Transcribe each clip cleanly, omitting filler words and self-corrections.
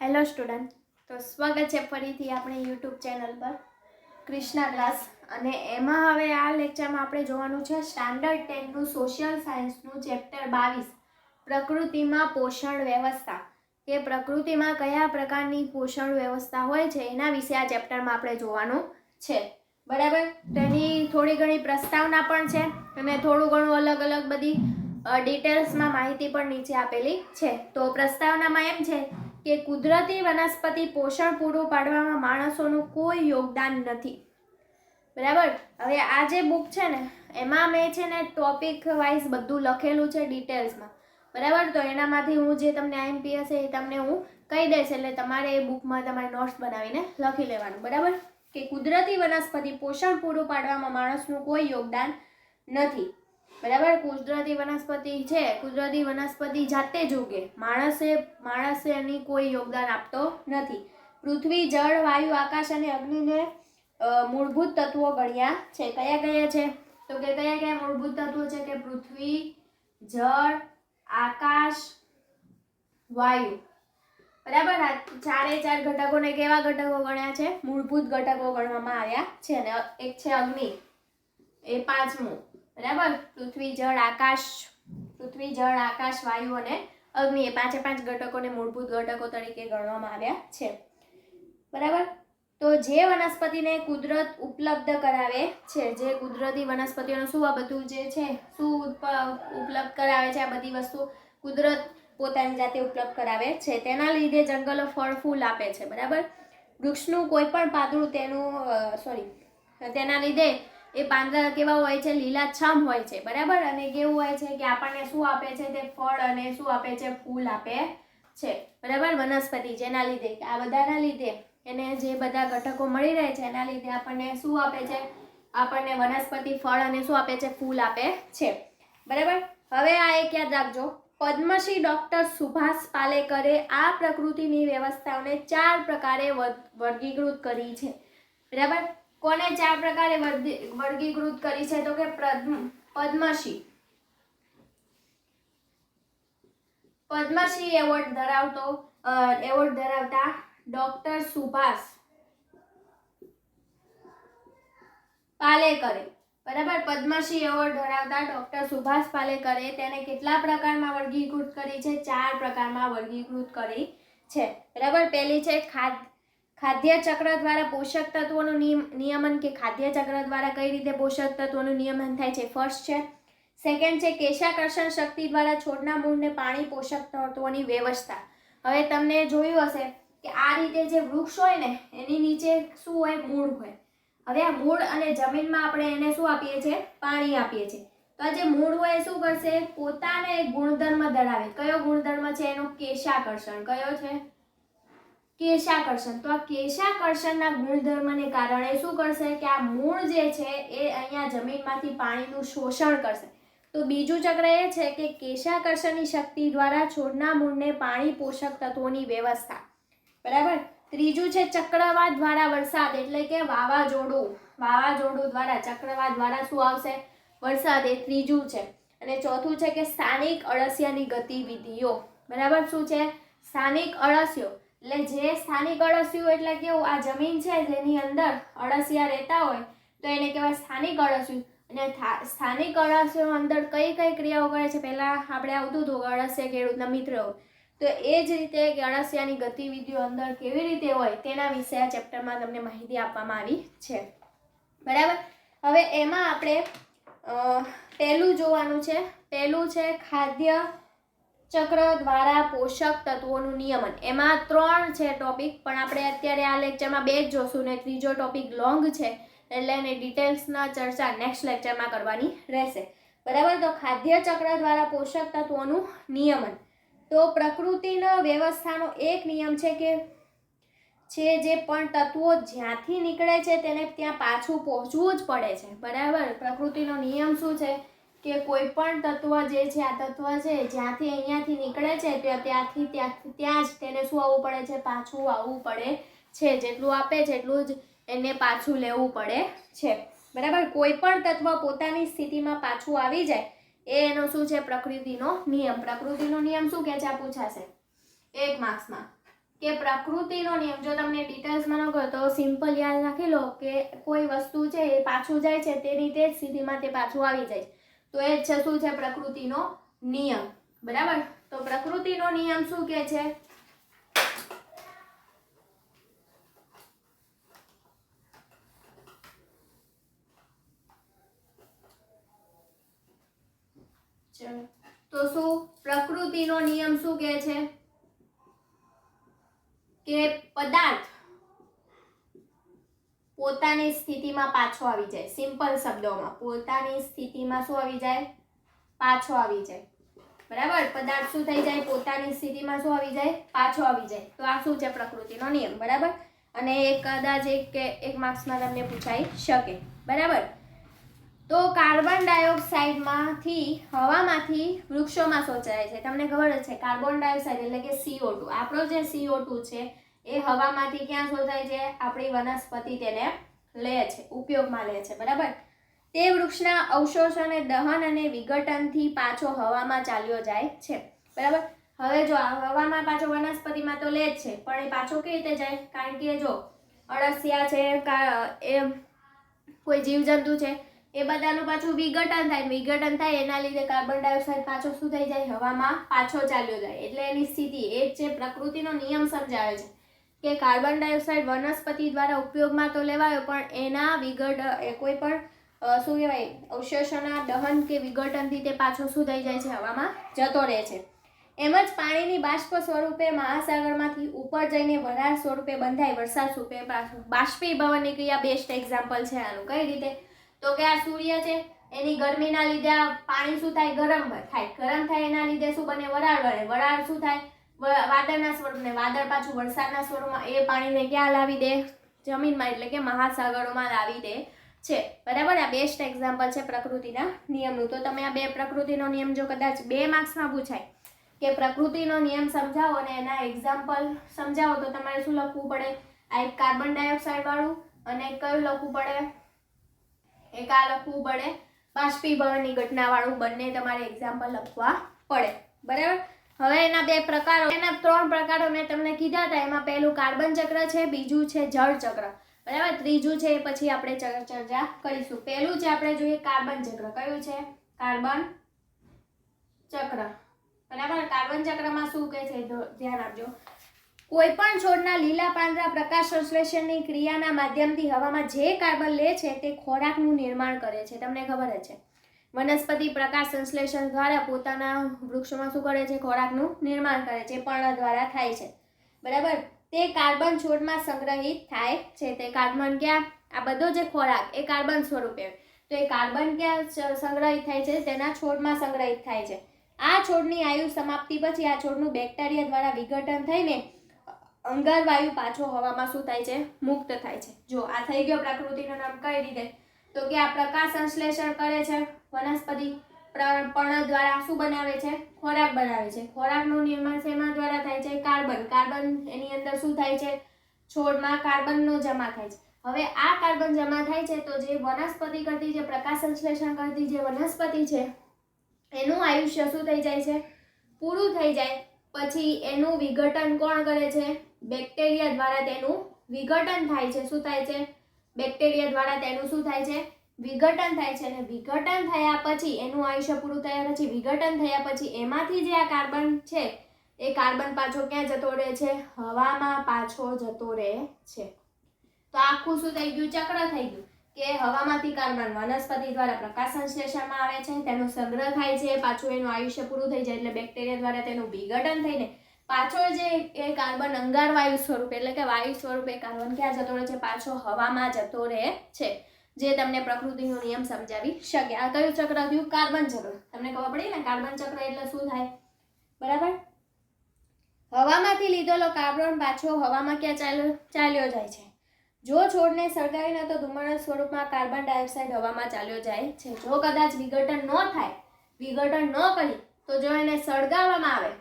Hello student, તો સ્વાગત છે ફરીથી આપણી યુટ્યુબ ચેનલ પર ક્રિષ્ના ક્લાસ. અને એમાં હવે આ લેક્ચરમાં આપણે જોવાનું છે સ્ટાન્ડર્ડ 10નું સોશિયલ સાયન્સનું ચેપ્ટર 22 પ્રકૃતિમાં પોષણ વ્યવસ્થા. કે પ્રકૃતિમાં કયા પ્રકારની પોષણ વ્યવસ્થા હોય છે એના વિશે આ ચેપ્ટરમાં આપણે જોવાનું છે. બરાબર. તેની થોડી ઘણી પ્રસ્તાવના પણ છે અને થોડું ઘણું અલગ અલગ બધી ડિટેલ્સમાં માહિતી પણ નીચે આપેલી છે. તો પ્રસ્તાવનામાં એમ છે કે કુદરતી વનસ્પતિ પોષણ પૂરું પાડવામાં માણસોનું કોઈ યોગદાન નથી. બરાબર. હવે આ જે બુક છે ને એમાં મેં છે ને ટોપિક વાઇઝ બધું લખેલું છે ડિટેલ્સમાં. બરાબર. તો એનામાંથી હું જે તમને આઈએમપી હશે એ તમને હું કહી દઈશ, એટલે તમારે એ બુકમાં તમારે નોટ્સ બનાવીને લખી લેવાનું. બરાબર. કે કુદરતી વનસ્પતિ પોષણ પૂરું પાડવામાં માણસનું કોઈ યોગદાન નથી. બરાબર. કુદરતી વનસ્પતિ છે, કુદરતી વનસ્પતિ જાતે જ ઉગે, માણસે એની કોઈ યોગદાન આપતો નથી. પૃથ્વી, જળ, વાયુ, આકાશ અને અગ્નિને મૂળભૂત તત્વો ગણ્યા છે. કયા કયા છે? તો કે કયા કયા મૂળભૂત તત્વો છે? કે પૃથ્વી, જળ, આકાશ, વાયુ. બરાબર. આ ચારે ચાર ઘટકોને કેવા ઘટકો ગણ્યા છે? મૂળભૂત ઘટકો ગણવામાં આવ્યા છે. અને એક છે અગ્નિ, એ પાંચમું. બરાબર. પૃથ્વી, જળ, આકાશ, વાયુ અને અગ્નિ, એ પાંચે પાંચ ઘટકોને મૂળભૂત ઘટકો તરીકે ગણવામાં આવ્યા છે. બરાબર. તો જે વનસ્પતિને કુદરત ઉપલબ્ધ કરાવે છે, જે કુદરતી વનસ્પતિઓનું શું આ બધું જે છે શું ઉપલબ્ધ કરાવે છે, આ બધી વસ્તુ કુદરત પોતાની જાતે ઉપલબ્ધ કરાવે છે. તેના લીધે જંગલો ફળ ફૂલ આપે છે. બરાબર. વૃક્ષનું કોઈ પણ પાંદડું તેના લીધે એ પાંદડા કેવા હોય છે? લીલાછમ હોય છે. બરાબર. અને કેવું હોય છે કે આપણને શું આપે છે? તે ફળ અને શું આપે છે? ફૂલ આપે છે. બરાબર. વનસ્પતિ જેના લીધે આ બધાના લીધે એને જે બધા ઘટકો મળી રહે છે એના લીધે આપણને શું આપે છે? આપણને વનસ્પતિ ફળ અને શું આપે છે? ફૂલ આપે છે. બરાબર. હવે આ એક યાદ રાખજો, પદ્મશ્રી ડોક્ટર સુભાષ પાલેકરે આ પ્રકૃતિની વ્યવસ્થાઓને 4 પ્રકારે વર્ગીકૃત કરી છે. બરાબર. કોને 4 પ્રકારે વર્ગીકૃત કરી છે? તો કે પદ્મશ્રી એવોર્ડ ધરાવતા ડોક્ટર સુભાષ પાલેકરે. બરાબર. પદ્મશ્રી એવોર્ડ ધરાવતા ડોક્ટર સુભાષ પાલેકરે તેને કેટલા પ્રકારમાં વર્ગીકૃત કરી છે? 4 પ્રકારમાં વર્ગીકૃત કરી છે. બરાબર. પહેલી છે ખાદ્ય ચક્ર દ્વારા પોષક તત્વોનું નિયમન, કે ખાદ્ય ચક્ર દ્વારા કઈ રીતે પોષક તત્વોનું નિયમન થાય છે, ફર્સ્ટ છે. સેકન્ડ છે કેશાકર્ષણ શક્તિ દ્વારા છોડના મૂળને પાણી, પોષક તત્વોની વ્યવસ્થા. હવે તમને જોયું હશે કે આ રીતે જે વૃક્ષ હોય ને એની નીચે શું હોય? મૂળ હોય. હવે આ મૂળ અને જમીનમાં આપણે એને શું આપીએ છીએ? પાણી આપીએ છીએ. તો આ જે મૂળ હોય એ શું કરશે? પોતાને એક ગુણધર્મ ધરાવે. કયો ગુણધર્મ છે એનો? કેશાકર્ષણ. કયો છે? કેશાકર્ષણ. તો આ કેશાકર્ષણના ગુણધર્મને કારણે શું કરશે? કે આ મૂળ જે છે એ અહીંયા જમીનમાંથી પાણીનું શોષણ કરશે. તો બીજું ચક્ર એ છે કે કેશાકર્ષણની શક્તિ દ્વારા છોડના મૂળને પાણી, પોષક તત્વોની વ્યવસ્થા. બરાબર. ત્રીજું છે ચક્રવાત દ્વારા વરસાદ, એટલે કે વાવાઝોડું દ્વારા, ચક્રવાત દ્વારા શું આવશે? વરસાદ. એ ત્રીજું છે. અને ચોથું છે કે સ્થાનિક અળસિયાની ગતિવિધિઓ. બરાબર. શું છે? સ્થાનિક અળસિયો. એટલે જે સ્થાનિક અળસિયું એટલે કેવું? આ જમીન છે જેની અંદર અળસિયા રહેતા હોય તો એને કહેવાય સ્થાનિક અળસિયું. અને સ્થાનિક અળસિયો અંદર કઈ કઈ ક્રિયાઓ કરે છે? પહેલા આપણે આવતું હતું અળસિયા ખેડૂતના મિત્ર હોય, તો એ જ રીતે કે અળસિયાની ગતિવિધિઓ અંદર કેવી રીતે હોય તેના વિશે આ ચેપ્ટરમાં તમને માહિતી આપવામાં આવી છે. બરાબર. હવે એમાં આપણે પહેલું જોવાનું છે. પહેલું છે ખાદ્ય ચક્ર દ્વારા પોષક તત્વોનું નિયમન. એમાં 3 છે ટોપિક, પણ આપણે અત્યારે આ લેક્ચરમાં 2 જ જોશું ને ત્રીજો ટોપિક લોંગ છે એટલે એની ડિટેલ્સના ચર્ચા નેક્સ્ટ લેક્ચરમાં કરવાની રહેશે. બરાબર. તો ખાદ્ય ચક્ર દ્વારા પોષક તત્વોનું નિયમન. તો પ્રકૃતિના વ્યવસ્થાનો એક નિયમ છે કે જે પણ તત્વો જ્યાંથી નીકળે છે તેને ત્યાં પાછું પહોંચવું જ પડે છે. બરાબર. પ્રકૃતિનો નિયમ શું છે? કે કોઈ પણ તત્વ જે છે, આ તત્વ છે જ્યાંથી અહીંયાથી નીકળે છે ત્યાંથી ત્યાં જ તેને શું આવવું પડે છે? પાછું આવવું પડે છે. જેટલું આપે છે એટલું જ એને પાછું લેવું પડે છે. બરાબર. કોઈ પણ તત્વ પોતાની સ્થિતિમાં પાછું આવી જાય એનો શું છે? પ્રકૃતિનો નિયમ. પ્રકૃતિનો નિયમ શું કે છે? આ પૂછાશે 1 માર્ક્સમાં. કે પ્રકૃતિનો નિયમ, જો તમને ડિટેલ્સમાં ન કહો તો સિમ્પલ યાદ રાખી લો કે કોઈ વસ્તુ છે એ પાછું જાય છે તેની તે જ સ્થિતિમાં તે પાછું આવી જાય છે, તો એ જ છે શું છે પ્રકૃતિનો નિયમ. બરાબર, તો પ્રકૃતિનો નિયમ શું કહે છે? તો શું પ્રકૃતિનો નિયમ શું કહે છે કે પદાર્થ પોતાની સ્થિતિમાં પાછો આવી જાય. સિમ્પલ શબ્દોમાં પોતાની સ્થિતિમાં શું આવી જાય? પાછો આવી જાય. બરાબર, પદાર્થ શું થઈ જાય? પોતાની સ્થિતિમાં શું આવી જાય? પાછો આવી જાય. તો આ શું છે? પ્રકૃતિનો નિયમ. બરાબર, અને કદાચ એક માર્ક્સમાં તમને પૂછાઈ શકે. બરાબર, તો કાર્બન ડાયોક્સાઇડમાંથી હવામાંથી વૃક્ષોમાં શોષાય છે. તમને ખબર જ છે કાર્બન ડાયોક્સાઇડ એટલે કે CO2. આપણો જે CO2 છે એ હવામાંથી ક્યાં શોષાય છે? આપણી વનસ્પતિ તેને લે છે, ઉપયોગમાં લે છે. બરાબર, તે વૃક્ષના અવશોષણ, દહન અને વિઘટનથી પાછો હવામાં ચાલ્યો જાય છે. બરાબર, હવે જો હવામાં પાછો વનસ્પતિમાં તો લે જ છે, પણ એ પાછો કેવી રીતે જાય? કારણ કે જો અળસિયા છે, એ કોઈ જીવજંતુ છે, એ બધાનું પાછું વિઘટન થાય. વિઘટન થાય એના લીધે કાર્બન ડાયોક્સાઇડ પાછો શું થઈ જાય? હવામાં પાછો ચાલ્યો જાય. એટલે એની સ્થિતિ એ જ છે. પ્રકૃતિનો નિયમ સમજાવે છે કે કાર્બન ડાયોક્સાઇડ વનસ્પતિ દ્વારા ઉપયોગમાં તો લેવાયો, પણ એના કોઈ પણ શું કહેવાય અવશેષોના દહન કે વિઘટનથી તે પાછો શું થઈ જાય છે? હવામાં જતો રહે છે. એમ જ પાણીની બાષ્પ સ્વરૂપે મહાસાગરમાંથી ઉપર જઈને વરાળ સ્વરૂપે બંધાય, વરસાદ સ્વરૂપે પાછું. બાષ્પીભવનની ક્રિયા બેસ્ટ એક્ઝામ્પલ છે આનું. કઈ રીતે? તો કે આ સૂર્ય છે એની ગરમીના લીધે આ પાણી શું થાય? ગરમ થાય. ગરમ થાય એના લીધે શું બને? વરાળ બને. વરાળ શું થાય? વાદળના સ્વરૂપને, વાદળ પાછું વરસાદના સ્વરૂપમાં એ પાણીને ક્યાં લાવી દે? જમીનમાં, એટલે કે મહાસાગરોમાં લાવી દે છે. બરાબર, આ બેસ્ટ એક્ઝામ્પલ છે પ્રકૃતિના નિયમનું. તો તમે આ બે પ્રકૃતિનો નિયમ જો કદાચ 2 માર્ક્સમાં પૂછાય કે પ્રકૃતિનો નિયમ સમજાવો અને એના એક્ઝામ્પલ સમજાવો, તો તમારે શું લખવું પડે? આ એક કાર્બન ડાયોક્સાઇડ વાળું અને કયું લખવું પડે? એક આ લખવું પડે બાષ્પીભવનની ઘટના વાળું. બંને તમારે એક્ઝામ્પલ લખવા પડે. બરાબર, હવે એના 2 પ્રકારો, એના 3 પ્રકારો મેં તમને કીધા હતા. એમાં પહેલું કાર્બન ચક્ર છે, બીજું છે જળ ચક્ર. બરાબર, ત્રીજું છે એ પછી આપણે ચર્ચા કરીશું. પહેલું છે આપણે જોઈએ કાર્બન ચક્ર. કયું છે? કાર્બન ચક્ર. બરાબર, કાર્બન ચક્રમાં શું કહે છે? ધ્યાન આપજો. કોઈ પણ છોડના લીલા પાંદડા પ્રકાશ સંશ્લેષણની ક્રિયાના માધ્યમથી હવામાં જે કાર્બન લે છે તે ખોરાકનું નિર્માણ કરે છે. તમને ખબર જ છે વનસ્પતિ પ્રકાશ સંશ્લેષણ દ્વારા પોતાના વૃક્ષોમાં શું કરે છે? ખોરાકનું નિર્માણ કરે છે. પર્ણ દ્વારા થાય છે. બરાબર, તે કાર્બન છોડમાં સંગ્રહિત થાય છે. તે કાર્બન ક્યાં? આ બધો જે ખોરાક એ કાર્બન સ્વરૂપે, તો એ કાર્બન ક્યાં સંગ્રહિત થાય છે? તેના છોડમાં સંગ્રહિત થાય છે. આ છોડની આયુ સમાપ્તિ પછી આ છોડનું બેક્ટેરિયા દ્વારા વિઘટન થઈને અંગારવાયુ પાછો હવામાં શું થાય છે? મુક્ત થાય છે. જો આ થઈ ગયો પ્રકૃતિનો નામ. કઈ રીતે? તો કે આ પ્રકાશ સંશ્લેષણ કરે છે વનસ્પતિ, પર્ણ દ્વારા શું બનાવે છે? ખોરાક બનાવે છે. ખોરાકનું નિર્માણ શેમાં દ્વારા થાય છે? કાર્બન. કાર્બન એની અંદર શું થાય છે? છોડમાં કાર્બનનો જમા થાય છે. હવે આ કાર્બન જમા થાય છે તો જે વનસ્પતિ કરતી, જે પ્રકાશ સંશ્લેષણ કરતી જે વનસ્પતિ છે એનું આયુષ્ય શું થઈ જાય છે? પૂરું થઈ જાય. પછી એનું વિઘટન કોણ કરે છે? બેક્ટેરિયા દ્વારા તેનું વિઘટન થાય છે. શું થાય છે? બેક્ટેરિયા દ્વારા તેનું શું થાય છે? વિઘટન થાય છે. અને વિઘટન થયા પછી એનું આયુષ્ય પૂરું થયા પછી, વિઘટન થયા પછી એમાંથી જે આ કાર્બન છે એ કાર્બન પાછો ક્યાં જતો રહે છે? હવામાં પાછો જતો રહે છે. તો આખું શું થઈ ગયું? ચક્ર થઈ ગયું કે હવામાંથી કાર્બન વનસ્પતિ દ્વારા પ્રકાશ સંશ્લેષણમાં આવે છે, તેનો સંગ્રહ થાય છે, પાછું એનું આયુષ્ય પૂરું થઈ જાય એટલે બેક્ટેરિયા દ્વારા તેનું વિઘટન થઈને પાછો જે એ કાર્બન અંગાર વાયુ સ્વરૂપે એટલે કે વાયુ સ્વરૂપે કાર્બન ક્યાં જતો રહે છે? પાછો હવામાં જતો રહે છે. જે તમને પ્રકૃતિનો નિયમ સમજાવી શકે. આ કયું ચક્ર થયું? કાર્બન ચક્ર. તમને ખબર પડી ને કાર્બન ચક્ર એટલે શું થાય? બરાબર, હવામાંથી લીધેલો કાર્બન પાછો હવામાં ક્યાં ચાલ્યો જાય છે? જો છોડને સળગાવીને તો ધુમાડા સ્વરૂપમાં કાર્બન ડાયોક્સાઇડ હવામાં ચાલ્યો જાય છે. જો કદાચ વિઘટન ન થાય, વિઘટન ન કરી, તો જો એને સળગાવવામાં આવે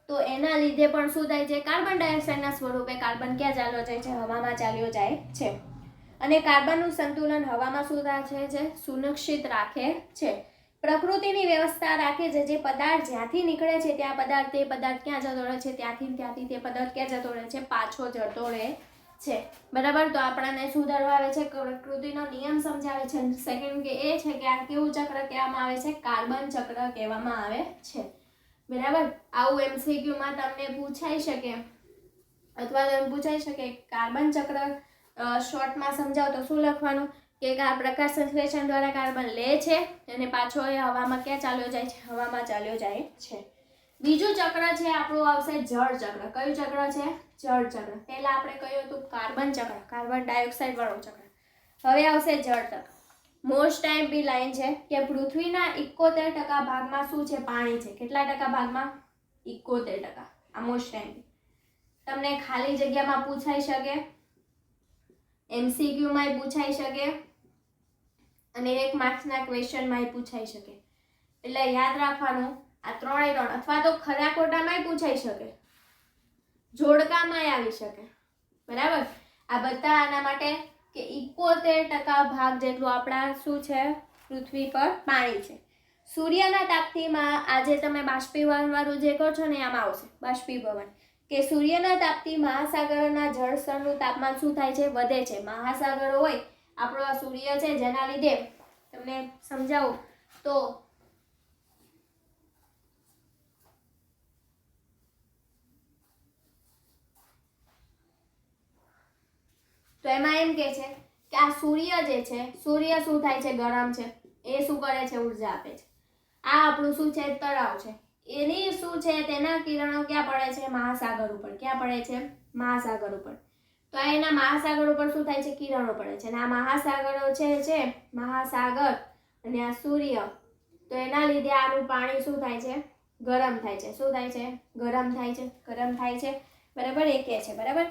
તો એના લીધે પણ શું થાય છે? કાર્બન ડાયોક્સાઇડના સ્વરૂપે કાર્બન ક્યાં ચાલ્યો જાય છે? હવામાં ચાલ્યો જાય છે. અને કાર્બનનું સંતુલન હવામાં શું રાખે છે? સુનિશ્ચિત રાખે છે. પ્રકૃતિની વ્યવસ્થા રાખે છે. જે પદાર્થ જ્યાંથી નીકળે છે તે પદાર્થ ક્યાં જતો રહે છે, ત્યાંથી તે પદાર્થ ક્યાં જતો રહે છે, પાછો જતો રહે છે. બરાબર. તો આપણને શું દર્શાવે છે, પ્રકૃતિનો નિયમ સમજાવે છે. સેકન્ડ કે એ છે કે આ કેવું ચક્ર કહેવામાં આવે છે, કાર્બન ચક્ર કહેવામાં આવે છે. બરાબર. આવું MCQ માં તમને પૂછાઈ શકે અથવા તમને પૂછાઈ શકે કાર્બન ચક્ર શોર્ટમાં સમજાવો તો શું લખવાનું કે આ પ્રકાશ સંશ્લેષણ દ્વારા કાર્બન લે છે અને પાછો એ હવામાં ક્યાં ચાલ્યો જાય છે, હવામાં ચાલ્યો જાય છે. બીજું ચક્ર છે આપણું આવશે જળ ચક્ર. કયું ચક્ર છે, જળ ચક્ર. પહેલા આપણે કહ્યું હતું કાર્બન ચક્ર, કાર્બન ડાયોક્સાઇડ વાળું ચક્ર. હવે આવશે જળ ચક્ર. મોસ્ટ ટાઈમ બી લાઈન છે કે પૃથ્વીના 71% ભાગમાં શું છે, પાણી છે. કેટલા ટકા ભાગમાં, 71%. આ મોસ્ટ ટાઈમ તમને ખાલી જગ્યામાં પૂછાઈ શકે, MCQ માં પૂછાઈ શકે અને 1 માર્ક્સના ક્વેશ્ચનમાં પૂછાઈ શકે. એટલે યાદ રાખવાનું આ 3 અથવા તો ખરા ખોટામાં પૂછાઈ શકે, જોડકામાં આવી શકે. બરાબર. આ બધા આના માટે કે 71% ભાગ જેટલું આપણા શું છે, પૃથ્વી પર પાણી છે. સૂર્યના તાપથી આજે તમે બાષ્પીભવન વાળું જે કહો છો ને આમાં આવશે બાષ્પીભવન, કે સૂર્યના તાપથી મહાસાગરોના જળ સ્તરનું તાપમાન શું થાય છે, વધે છે. મહાસાગરો હોય આપણો આ સૂર્ય છે, જેના લીધે તમને સમજાવું તો એમાં એમ કે છે કે આ સૂર્ય જે છે, સૂર્ય શું થાય છે, ગરમ છે. એ શું કરે છે, ઉર્જા આપે છે. આ આપણું શું છે, તળાવ છે. એની શું છે, તેના કિરણો ક્યાં પડે છે, મહાસાગર ઉપર. ક્યાં પડે છે, મહાસાગર ઉપર. તો એના મહાસાગર ઉપર શું થાય છે, કિરણો પડે છે. અને આ મહાસાગરો છે મહાસાગર અને આ સૂર્ય, તો એના લીધે આનું પાણી શું થાય છે, ગરમ થાય છે. શું થાય છે, ગરમ થાય છે, ગરમ થાય છે. બરાબર. એ કે છે. બરાબર.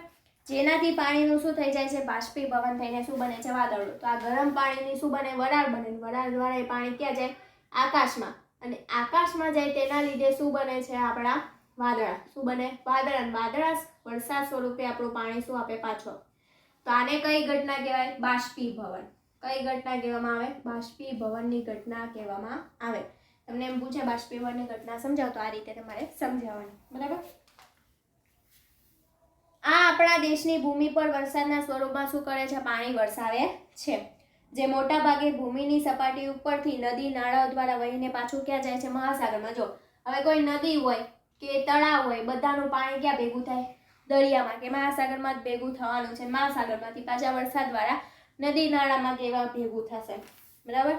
જેનાથી પાણીનું શું થઈ જાય છે, બાષ્પીભવન થઈને શું બને છે, વાદળો. તો આ ગરમ પાણીની શું બને, વરાળ બને. વરાળ દ્વારા એ પાણી ક્યાં જાય, આકાશમાં. અને આકાશમાં જાય તેના લીધે શું બને છે, આપણા વાદળા. શું બને, વાદળા. વાદળા વરસાદ સ્વરૂપે આપણું પાણી શું આપે, પાછો. તો આને કઈ ઘટના કહેવાય, બાષ્પીભવન. કઈ ઘટના કહેવામાં આવે, બાષ્પીભવનની ઘટના કહેવામાં આવે. તમને એમ પૂછે બાષ્પીભવનની ઘટના સમજાવો તો આ રીતે તમારે સમજાવવાની. બરાબર. આ આપણા દેશની ભૂમિ પર વરસાદના સ્વરૂપમાં શું કરે છે, પાણી વરસાવે છે. જે મોટા ભાગે ભૂમિની સપાટી ઉપરથી નદી નાળાઓ દ્વારા વહીને પાછું ક્યાં જાય છે, મહાસાગરમાં. જો હવે કોઈ નદી હોય કે તળાવ હોય, બધાનું પાણી ક્યાં ભેગું થાય, દરિયામાં કે મહાસાગરમાં જ ભેગું થવાનું છે. મહાસાગરમાંથી પાછા વરસાદ દ્વારા નદી નાળામાં કેવા ભેગું થશે. બરાબર.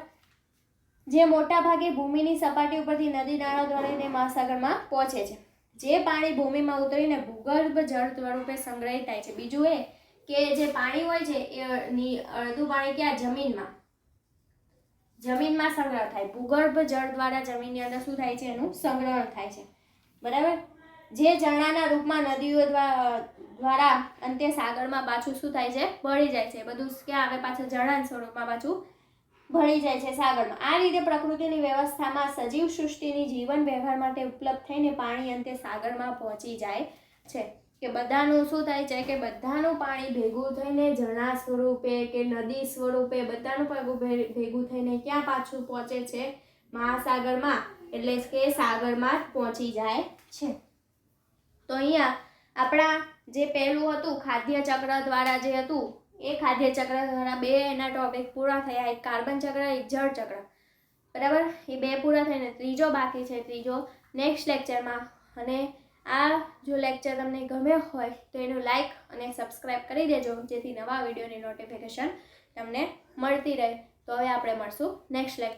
જે મોટા ભાગે ભૂમિની સપાટી ઉપરથી નદી નાળાઓ દ્વારા મહાસાગરમાં પહોંચે છે. જે પાણી ભૂમિમાં ઉતરીને ભૂગર્ભ જળ સ્વરૂપે સંગ્રહિત થાય છે. બીજું એ કે જે પાણી હોય છે એ અડધું પાણી ક્યાં, જમીનમાં સંગ્રહ થાય. ભૂગર્ભ જળ દ્વારા જમીનની અંદર શું થાય છે, એનું સંગ્રહ થાય છે. બરાબર. જે ઝરણાના રૂપમાં નદીઓ દ્વારા અંતે સાગરમાં પાછું શું થાય છે, ભળી જાય છે. બધું ક્યાં આવે, પાછું ઝરણા સ્વરૂપમાં પાછું ભળી જાય છે સાગરમાં. આ રીતે પ્રકૃતિની વ્યવસ્થામાં સજીવ સૃષ્ટિની જીવન વ્યવહાર માટે ઉપલબ્ધ થઈને પાણી અંતે સાગરમાં પહોંચી જાય છે. કે બધાનું શું થાય છે, કે બધાનું પાણી ભેગું થઈને ઝરણા સ્વરૂપે કે નદી સ્વરૂપે બધાનું ભેગું થઈને ક્યાં પાછું પહોંચે છે, મહાસાગરમાં. એટલે કે સાગરમાં જ પહોંચી જાય છે. તો અહીંયા આપણા જે પહેલું હતું ખાદ્ય ચક્ર દ્વારા જે હતું, એ ખાદ્ય ચક્ર દ્વારા 2 એના ટોપિક પૂરા થયા. એક કાર્બન ચક્ર, એક જળ ચક્ર. બરાબર. એ 2 પૂરા થઈને ત્રીજો બાકી છે. ત્રીજો નેક્સ્ટ લેક્ચરમાં. અને આ જો લેક્ચર તમને ગમ્યો હોય તો એનું લાઈક અને સબસ્ક્રાઈબ કરી દેજો, જેથી નવા વિડીયોની નોટિફિકેશન તમને મળતી રહે. તો હવે આપણે મળશું નેક્સ્ટ લેક્ચર.